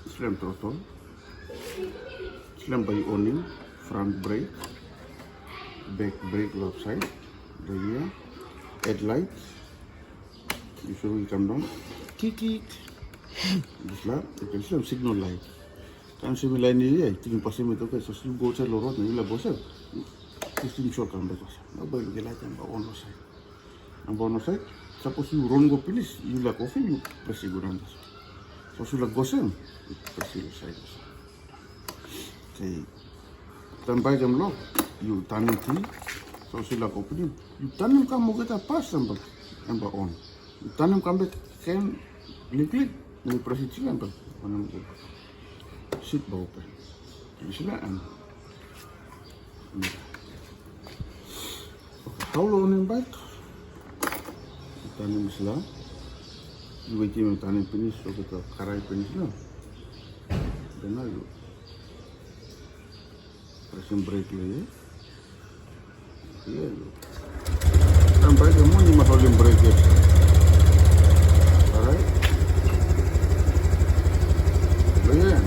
slam throttle, slam by owning, front brake, back brake left side, the rear, headlights, usually come down, kick it, this lap, you can slam signal light. Kan semi line ni tingin pa semi to so sim go sa lorot ni la bosa. System short kan betos. Na ba lu gelai kan ba ono side. Ang ono side, suppose you run go pilis, you la coffee you press segurança. So su la gosen, press the side. Okay. Tambay jam lo, you tanim ti, so su la coffee, you tanim kam mo kita pas sambal, amba on. You tanim kam bet ken klik, ni press it sambal. Ano mo? Seat open. Silaan. How long in bike? Tanim sila. Iwait yung tanim pinis so kita karay pinis na. Dan lalu press yung brake lagi. Iya lo. Sampai kamu ni mahal yung brake. Karay. Bayan.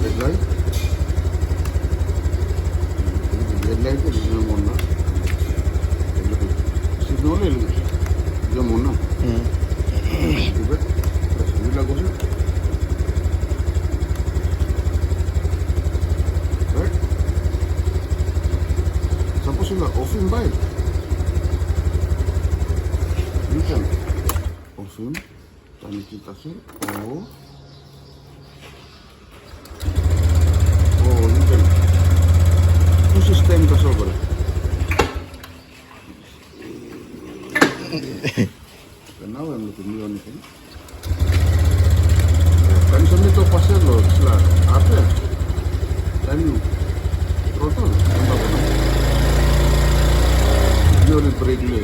Headlight. Headlight itu dia mana? Signal ni dia mana? Juga. Ini lagu sih. Right. Suppose you are offing by. You can offing. Tadi kita sih. System ka sobra. Now I'm looking new anything. Kan sampai to pasal lo, sila. Apa? Tadi throttle. Dia le brake le,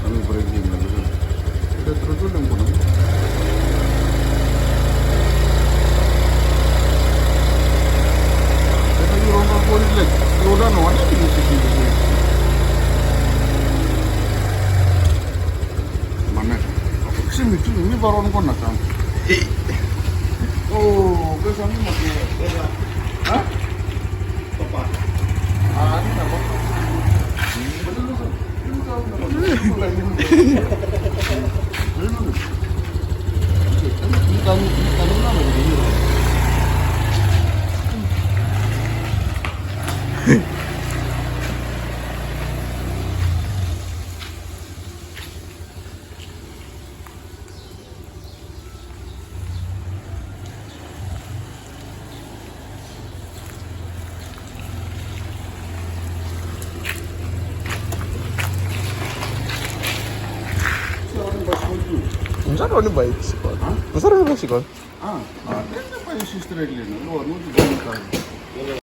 kami brake le. Ada throttle yang pun. Tadi orang boleh le. Slow down on it. Mana? Sini tu ini baru orang nak kan? Oh, besar ni macam apa? Hah? Apa? Ini apa? Betul betul. Ini tahu nak? Ini tahu nama dia. Masarap ni bicycle. Masarap ni bicycle. Ada apa yang sistem ini? Luar, luar juga.